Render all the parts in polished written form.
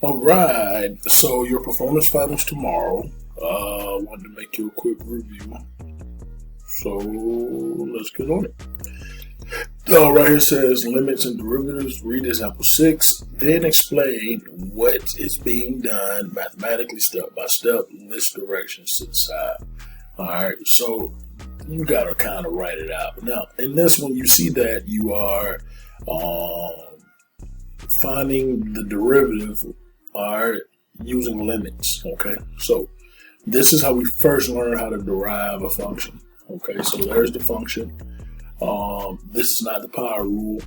All right, so your performance finals tomorrow. Wanted to make you a quick review. So let's get on it. Right here says limits and derivatives. Read example 6, then explain what is being done mathematically step by step. List directions to the side. All right, so you got to kind of write it out. Now, in this one, you see that you are finding the derivative, using limits. Okay, so this is how we first learn how to derive a function. Okay, so there's the function. This is not the power rule.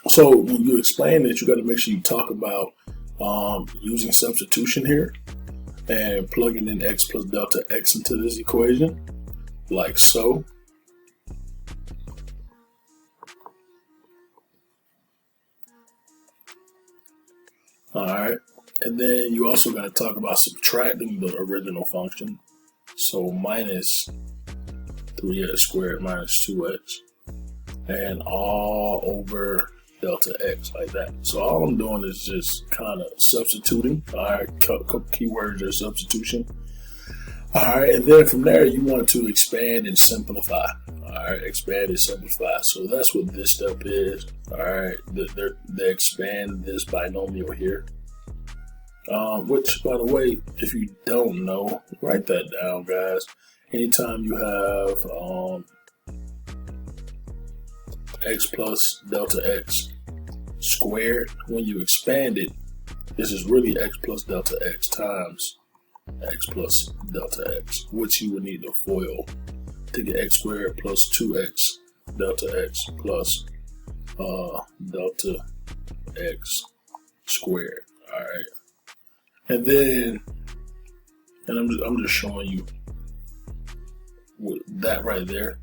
So when you explain it, you got to make sure you talk about using substitution here and plugging in x plus delta x into this equation, like so. All right, and then you also got to talk about subtracting the original function. So minus 3x squared minus 2x, and all over delta x, like that. So all I'm doing is just kind of substituting. All right, couple keywords are substitution. All right, and then from there you want to expand and simplify. All right, expand and simplify. So that's what this step is. All right, they expand this binomial here. Which, by the way, if you don't know, write that down, guys. Anytime you have x plus delta x squared, when you expand it, this is really x plus delta x times x plus delta x, which you would need to FOIL to get x squared plus 2x delta x plus delta x squared. All right, and then, I'm just showing you with that right there.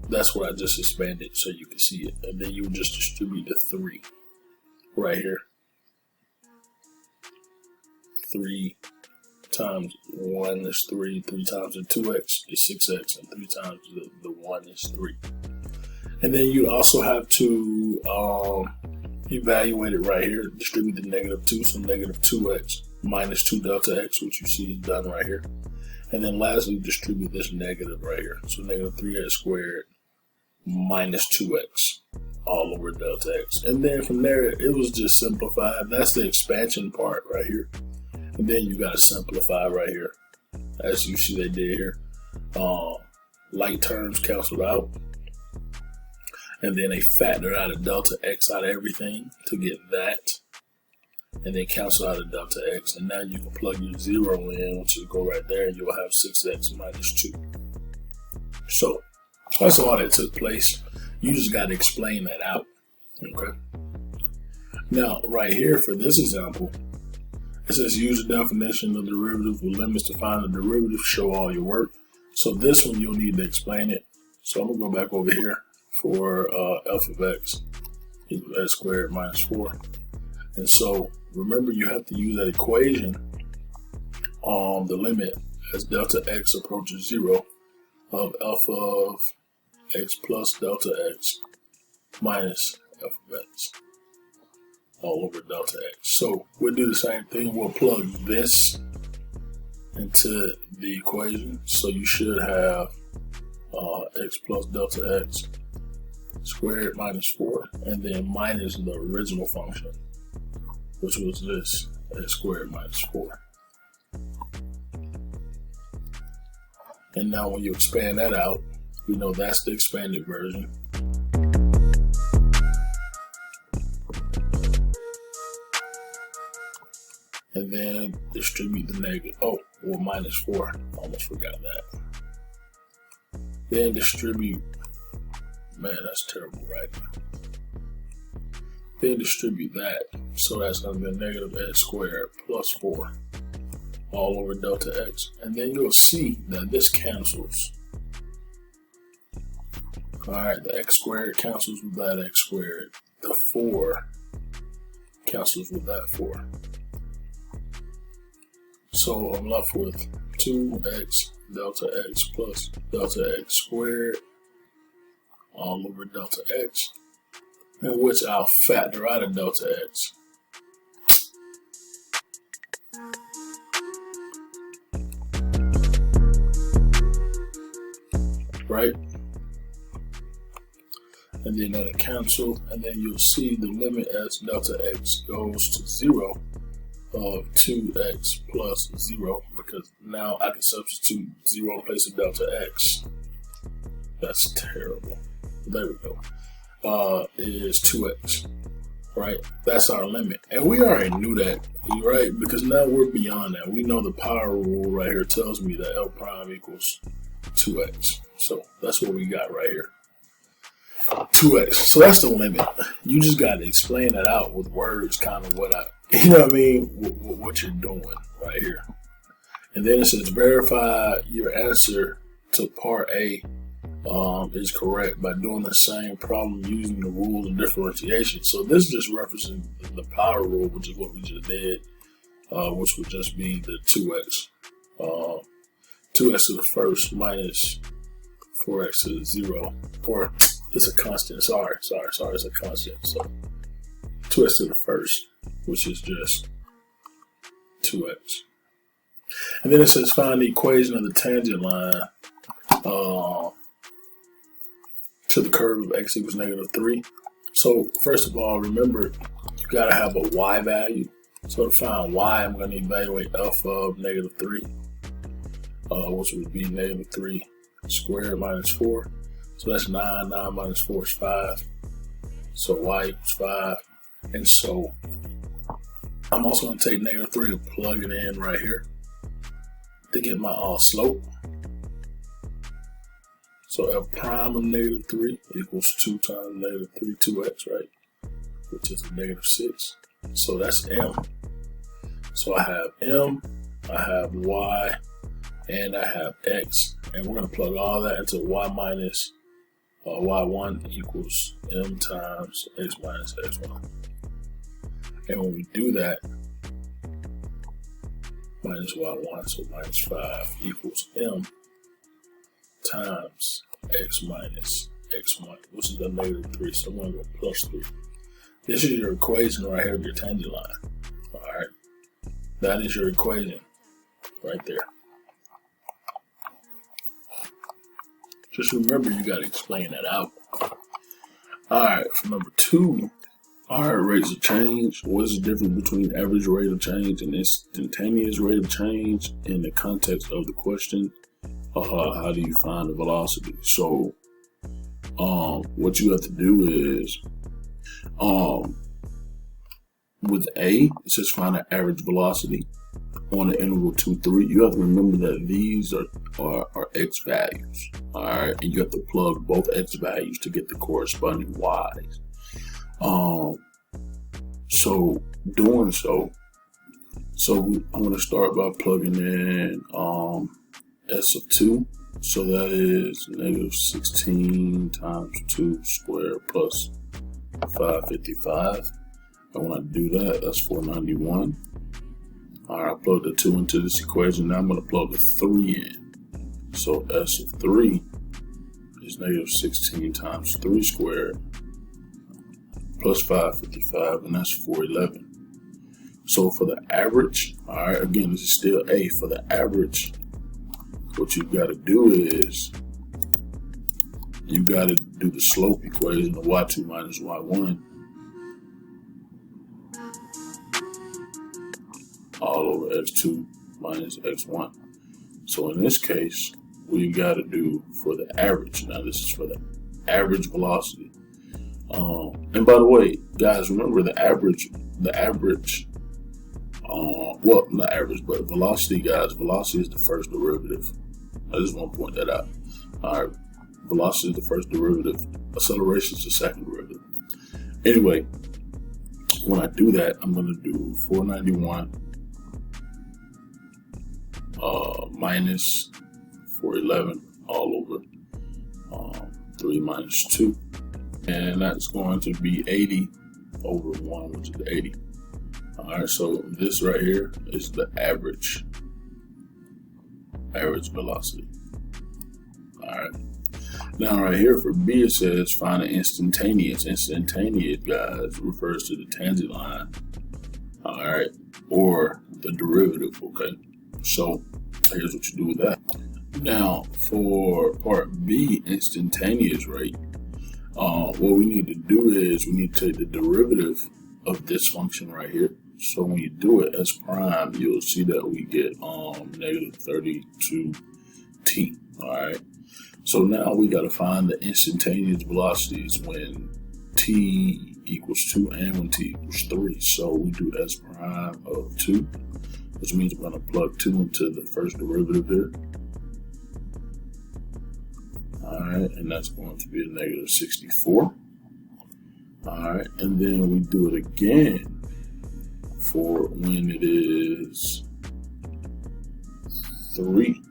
That's what I just expanded so you can see it, and then you just distribute the 3 right here. 3 times 1 is 3, 3 times the 2x is 6x, and 3 times the 1 is 3. And then you also have to evaluate it right here. Distribute the -2, so -2x minus 2 delta x, which you see is done right here. And then lastly, distribute this negative right here. So -3x squared minus 2x all over delta x. And then from there, it was just simplified. That's the expansion part right here. And then you got to simplify right here. As you see they did here. Like terms canceled out. And then they factored out a delta x out of everything to get that. And then cancel out a delta x, and now you can plug your 0 in, which will go right there, and you'll have 6x minus 2. So that's all that took place. You just got to explain that out. Okay. Now, right here for this example, it says use the definition of derivative with limits to find the derivative, show all your work. So this one you'll need to explain it. So I'm gonna go back over here for f of x equals x squared minus 4. And so remember, you have to use that equation, the limit as delta x approaches 0 of f of x plus delta x minus f of x all over delta x. So we'll do the same thing. We'll plug this into the equation. So you should have x plus delta x squared minus 4, and then minus the original function, which was this, x squared minus 4. And now when you expand that out, we know that's the expanded version. And then distribute the negative, minus 4, almost forgot that. Then distribute, man, that's terrible right now. Then distribute that, so that's going to be negative x squared plus 4 all over delta x, and then you'll see that this cancels. Alright, the x squared cancels with that x squared, the 4 cancels with that 4. So I'm left with 2x delta x plus delta x squared all over delta x, in which I'll factor out of delta x. right? And then that'll cancel, and then you'll see the limit as delta x goes to 0 of 2x plus 0, because now I can substitute 0 in place of delta x. That's terrible. There we go. Is 2x, right? That's our limit. And we already knew that, right? Because now we're beyond that. We know the power rule right here tells me that L prime equals 2x. So that's what we got right here. 2x. So that's the limit. You just got to explain that out with words, kind of what you know what I mean? What you're doing right here. And then it says verify your answer to part A is correct by doing the same problem using the rule of differentiation. So this just referencing the power rule, which is what we just did, which would just be the 2x. 2x to the first minus 4x to the 0. Or it's a constant. Sorry. It's a constant. So 2x to the first, which is just 2x. And then it says find the equation of the tangent line to the curve of x equals -3. So first of all, remember, you gotta have a y value. So to find y, I'm going to evaluate f of -3, which would be -3 squared minus 4. So that's 9. 9 minus 4 is 5. So y equals 5. And so I'm also going to take -3 and plug it in right here to get my slope. So f prime of -3 equals 2 times -3, 2x, right? Which is a -6. So that's m. So I have m, I have y, and I have x. And we're going to plug all that into y minus y1 equals m times x minus x1. And when we do that, minus y1, so minus 5 equals m times x minus x1, which is the -3. So I'm going to go plus 3. This is your equation right here of your tangent line. Alright. That is your equation right there. Just remember, you got to explain that out. Alright, for number 2, rates of change. What is the difference between average rate of change and instantaneous rate of change in the context of the question? How do you find the velocity? So, what you have to do is, with A, it says find the average velocity on the interval 2, 3. You have to remember that these are x values, all right, and you have to plug both x values to get the corresponding y's. So doing so I'm going to start by plugging in s of 2. So that is -16 times 2 squared plus 555. And when I do that, that's 491. Alright, I plug the 2 into this equation. Now I'm going to plug the 3 in. So s of 3 is -16 times 3 squared plus 555, and that's 411. So for the average, alright, again, this is still A. For the average, what you've got to do is you got to do the slope equation of y2 minus y1 all over x2 minus x1. So in this case, what you got to do for the average, now this is for the average velocity. And by the way, guys, remember the average, well, not average, but velocity, guys, velocity is the first derivative. I just want to point that out. All right, velocity is the first derivative, acceleration is the second derivative. Anyway, when I do that, I'm going to do 491 minus 411 all over 3 minus 2. And that's going to be 80 over 1, which is 80. Alright, so this right here is the average velocity. Alright. Now right here for B, it says find an instantaneous. Instantaneous, guys, refers to the tangent line all right, or the derivative, okay? So here's what you do with that. Now, for part B, instantaneous rate, what we need to do is we need to take the derivative of this function right here. So when you do it as prime, you'll see that we get negative 32t, all right? So now we got to find the instantaneous velocities when t equals 2 and when t equals 3. So we do s prime of 2, which means we're going to plug 2 into the first derivative here. Alright, and that's going to be a negative 64. Alright, and then we do it again for when it is 3.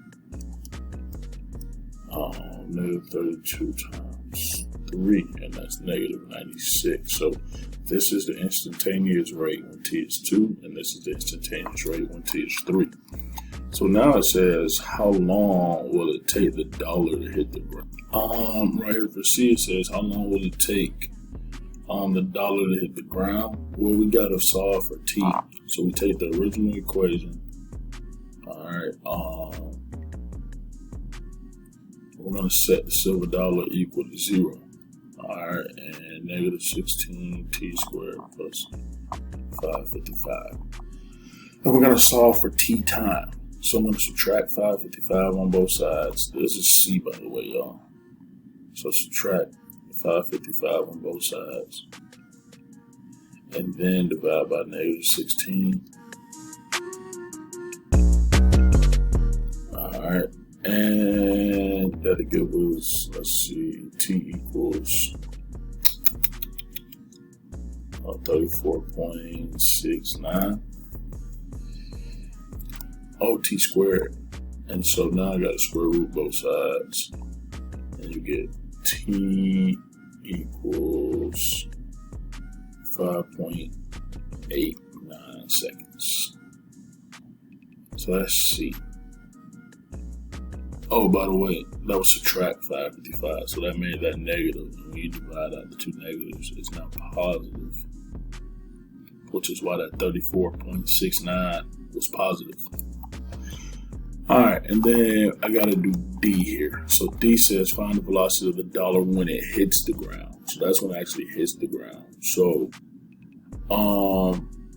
Negative 32 times 3, and that's negative 96. So this is the instantaneous rate when t is 2, and this is the instantaneous rate when t is 3. So now it says, how long will it take the dollar to hit the ground? Right here for C, it says, how long will it take the dollar to hit the ground? Well, we got to solve for t. So we take the original equation. All right. We're going to set the silver dollar equal to 0. All right. And negative 16 t squared plus 555. And we're going to solve for t time. So I'm going to subtract 555 on both sides. This is C, by the way, y'all. So subtract 555 on both sides. And then divide by negative 16. Alright. And that'll give us, let's see, t equals 34.69. T squared, and so now I got to square root both sides, and you get t equals 5.89 seconds. So that's C. Oh, by the way, that was subtract 555, so that made that negative. And when you divide out the two negatives, it's now positive, which is why that 34.69 was positive. Alright, and then I gotta do D here. So D says find the velocity of the dollar when it hits the ground. So that's when it actually hits the ground. So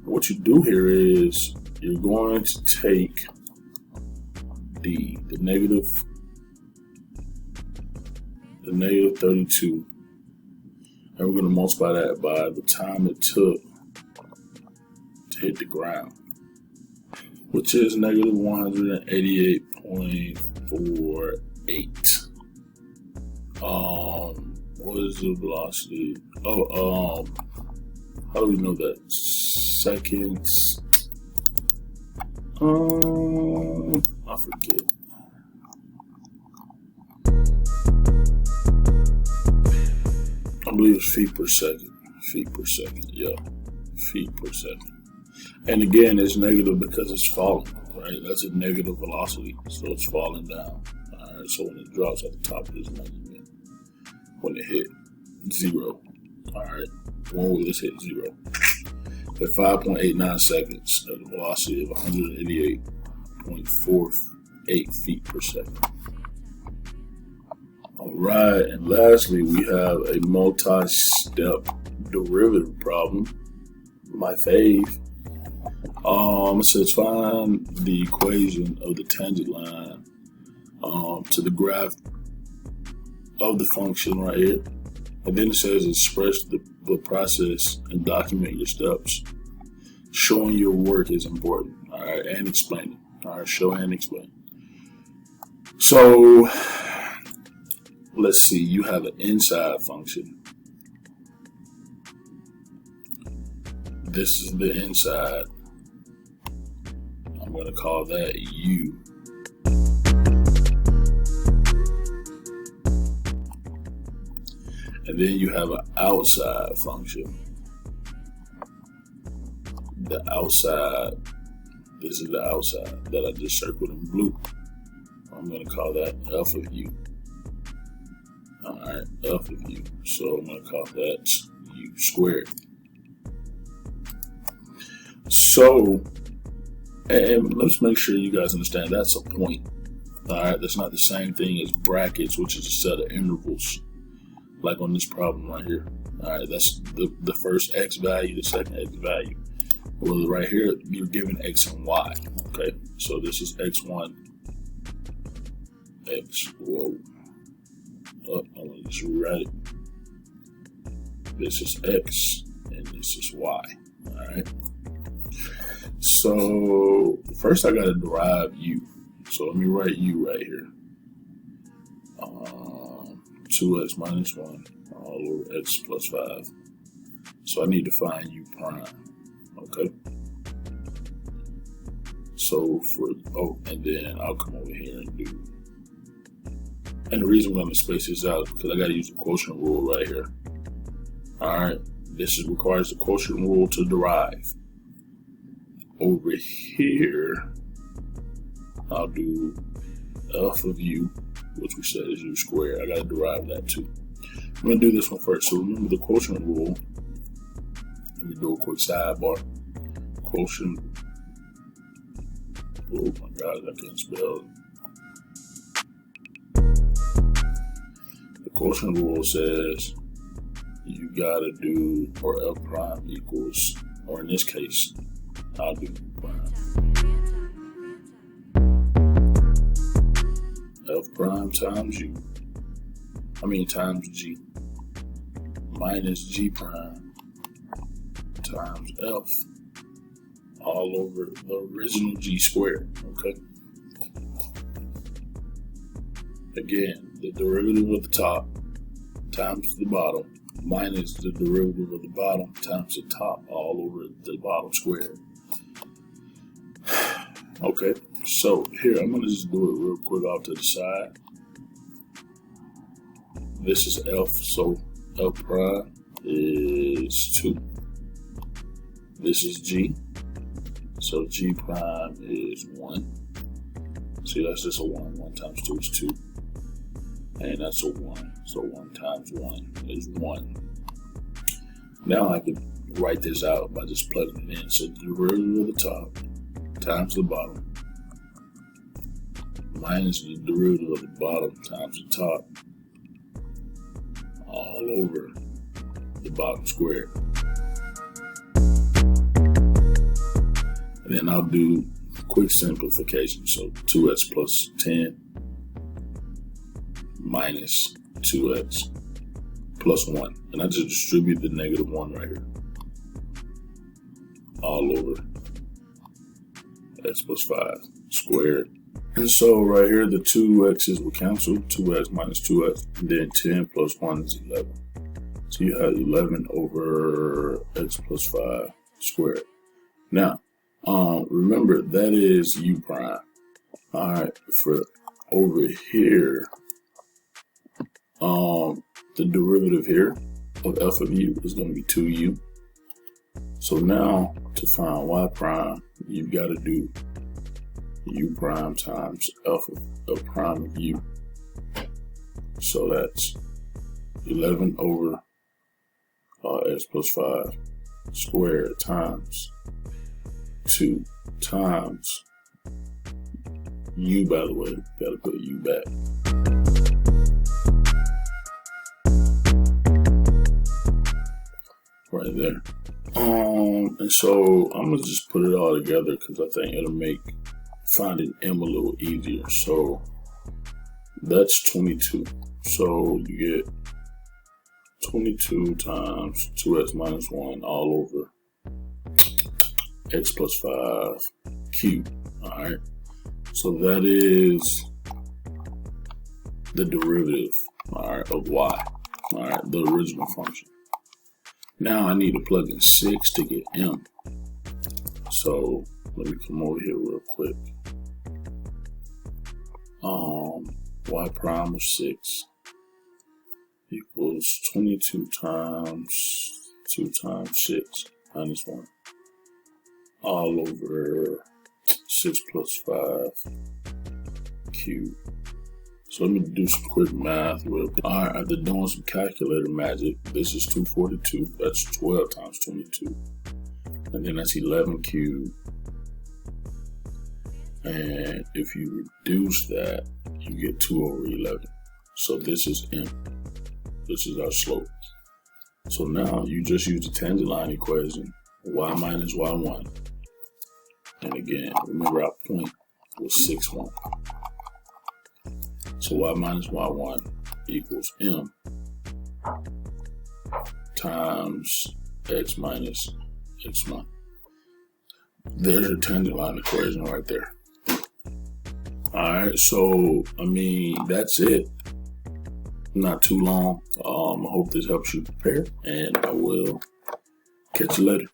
what you do here is you're going to take D, the negative 32, and we're gonna multiply that by the time it took to hit the ground, which is negative 188.48. What is the velocity? How do we know that? Seconds. I forget. I believe it's feet per second. Feet per second. Yeah, feet per second. And again, it's negative because it's falling, right? That's a negative velocity, so it's falling down. All right, so when it drops at the top, it is measurement. When it hit 0, all right, when will this hit 0? At 5.89 seconds, at a velocity of 188.48 feet per second. All right, and lastly, we have a multi-step derivative problem. My fave. It says find the equation of the tangent line to the graph of the function right here. And then it says express the process and document your steps. Showing your work is important, all right, and explain it. All right, show and explain. So let's see, you have an inside function. This is the inside. I'm going to call that U. And then you have an outside function. The outside, this is the outside that I just circled in blue. I'm going to call that F of U. Alright, F of U. So I'm going to call that U squared. So, and let's make sure you guys understand that's a point. Alright, that's not the same thing as brackets, which is a set of intervals, like on this problem right here. Alright, that's the first x value, the second x value. Well, right here, you're given x and y. Okay, so this is x1, whoa. Oh, I want to just rewrite it. This is x, and this is y. Alright. So, first I got to derive u. So let me write u right here. 2x minus 1 all over x plus 5. So I need to find u prime. Okay. So and then I'll come over here and do. And the reason I'm going to space this out is because I got to use the quotient rule right here. Alright. This requires the quotient rule to derive. Over here, I'll do f of u, which we said is u squared. I got to derive that too. I'm going to do this one first. So remember the quotient rule. Let me do a quick sidebar. Quotient. Oh my God, I can't spell it. The quotient rule says you got to do, or L prime equals, or in this case, I'll do prime. F prime times u, times g, minus g prime times f, all over the original g squared, okay? Again, the derivative of the top times the bottom, minus the derivative of the bottom times the top, all over the bottom squared. Okay, so here I'm going to just do it real quick off to the side. This is f, so f prime is 2. This is g, so g prime is 1. See, that's just a 1. 1 times 2 is 2. And that's a 1. So 1 times 1 is 1. Now I can write this out by just plugging it in. So the derivative of the top times the bottom minus the derivative of the bottom times the top, all over the bottom square. And then I'll do quick simplification. So 2x plus 10 minus 2x plus 1. And I just distribute the negative 1 right here, all over x plus 5 squared. And so right here, the 2x's will cancel, 2x minus 2x, and then 10 plus 1 is 11. So you have 11 over x plus 5 squared. Now, remember that is u prime. All right, for over here, the derivative here of f of u is going to be 2u. So now to find y prime, you've got to do u prime times f of prime of u. So that's 11 over x plus 5 squared times 2 times u, by the way, got to put u back. Right there. And so I'm gonna just put it all together because I think it'll make finding m a little easier. So that's 22. So you get 22 times 2x minus 1 all over x plus 5 cubed. Alright. So that is the derivative, alright, of y. Alright, the original function. Now I need to plug in 6 to get m. So let me come over here real quick. Y prime of 6 equals 22 times 2 times 6 minus 1 all over 6 plus 5 cubed. So let me do some quick math real quick. Alright, after doing some calculator magic, this is 242. That's 12 times 22. and then that's 11 cubed. And if you reduce that, you get 2 over 11. So this is m. This is our slope. So now you just use the tangent line equation, y minus y1. And again, remember our point was 6, 1. So y minus y1 equals m times x minus x1. There's a tangent line equation right there. Alright, so I mean, that's it. Not too long. I hope this helps you prepare, and I will catch you later.